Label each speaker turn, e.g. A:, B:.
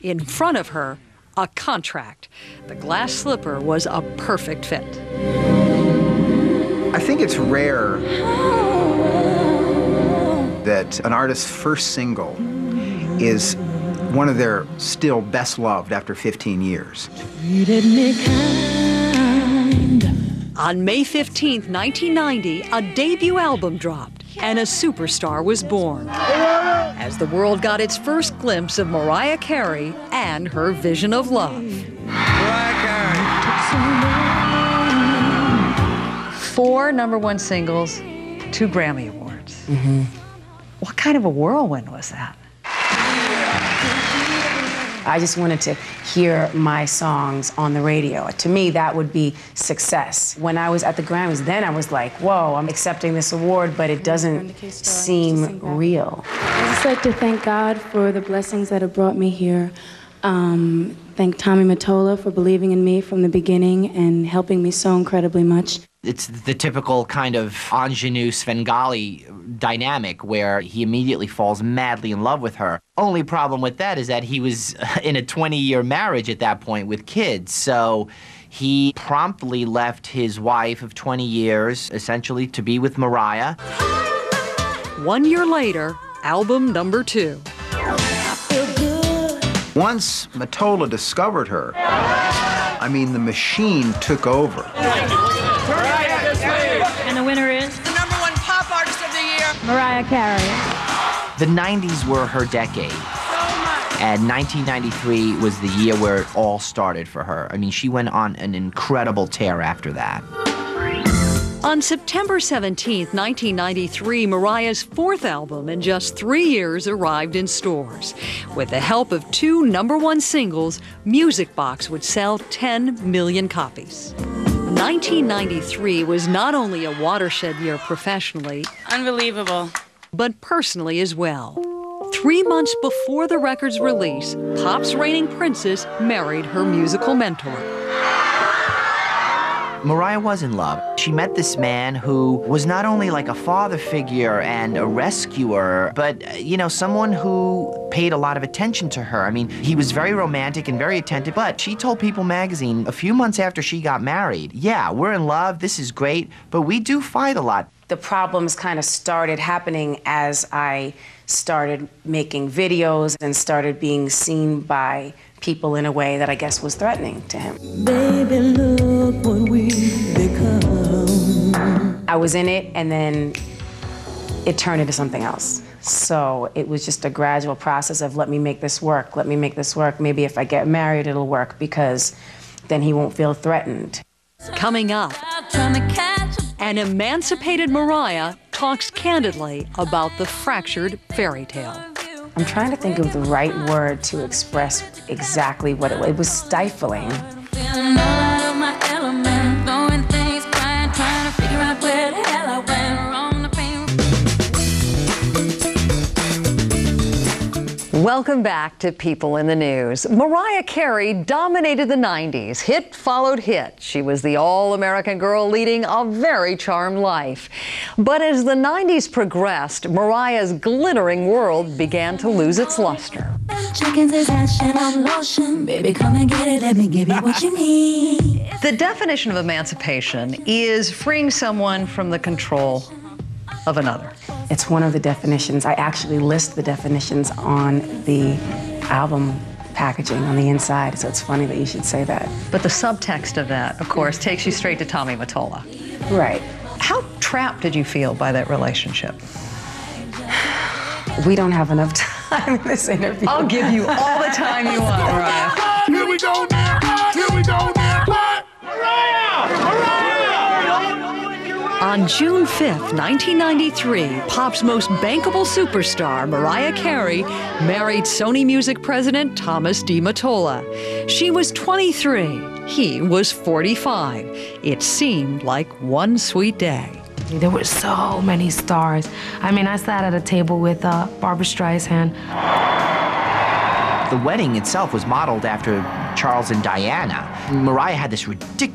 A: In front of her, a contract. The glass slipper was a perfect fit.
B: I think it's rare that an artist's first single is one of their still best loved after 15 years.
A: On May 15th, 1990, a debut album dropped and a superstar was born. As the world got its first glimpse of Mariah Carey and her vision of love.
C: Mariah Carey.
A: 4 #1 singles, 2 Grammy Awards. What kind of a whirlwind was that?
D: I just wanted to hear my songs on the radio. To me, that would be success. When I was at the Grammys, then I was like, whoa, I'm accepting this award, but it doesn't seem real.
E: I'd just like to thank God for the blessings that have brought me here. Thank Tommy Mottola for believing in me from the beginning and helping me so incredibly much.
F: It's the typical kind of ingenue Svengali dynamic where he immediately falls madly in love with her. Only problem with that is that he was in a 20-year marriage at that point with kids, so he promptly left his wife of 20 years, essentially, to be with Mariah.
A: 1 year later, album #2.
B: Once Mottola discovered her, I mean, the machine took over.
G: And the winner is?
H: The #1 pop artist of the year,
G: Mariah Carey.
F: The 90s were her decade. And 1993 was the year where it all started for her. I mean, she went on an incredible tear after that.
A: On September 17th, 1993, Mariah's 4th album in just 3 years arrived in stores. With the help of 2 #1 singles, Music Box would sell 10 million copies. 1993 was not only a watershed year professionally,
H: unbelievable,
A: but personally as well. 3 months before the record's release, pop's reigning princess married her musical mentor.
F: Mariah was in love. She met this man who was not only like a father figure and a rescuer, but, you know, someone who paid a lot of attention to her. I mean, he was very romantic and very attentive, but she told People magazine a few months after she got married, yeah, we're in love, this is great, but we do fight a lot.
D: The problems kind of started happening as I started making videos and started being seen by people in a way that I guess was threatening to him.
I: Baby, look what we've become.
D: I was in it, and then it turned into something else. So it was just a gradual process of let me make this work, let me make this work. Maybe if I get married, it'll work because then he won't feel threatened.
A: Coming up, an emancipated Mariah talks candidly about the fractured fairy tale.
D: I'm trying to think of the right word to express exactly what it was. It was stifling.
A: Welcome back to People in the News. Mariah Carey dominated the 90s. Hit followed hit. She was the all-American girl leading a very charmed life. But as the 90s progressed, Mariah's glittering world began to lose its luster.
I: Baby, come and get it, let me give you what you need.
A: The definition of emancipation is freeing someone from the control of another.
D: It's one of the definitions. I actually list the definitions on the album packaging on the inside, so it's funny that you should say that.
A: But the subtext of that, of course, takes you straight to Tommy Mottola.
D: Right.
A: How trapped did you feel by that relationship?
D: We don't have enough time in this interview.
A: I'll give you all the time you want, Mariah.
C: Here we go now. Here we go now. Mariah! Mariah!
A: On June 5th, 1993, pop's most bankable superstar, Mariah Carey, married Sony Music president Thomas D. Mottola. She was 23. He was 45. It seemed like one sweet day.
J: There were so many stars. I mean, I sat at a table with Barbra Streisand.
F: The wedding itself was modeled after Charles and Diana. Mariah had this ridiculous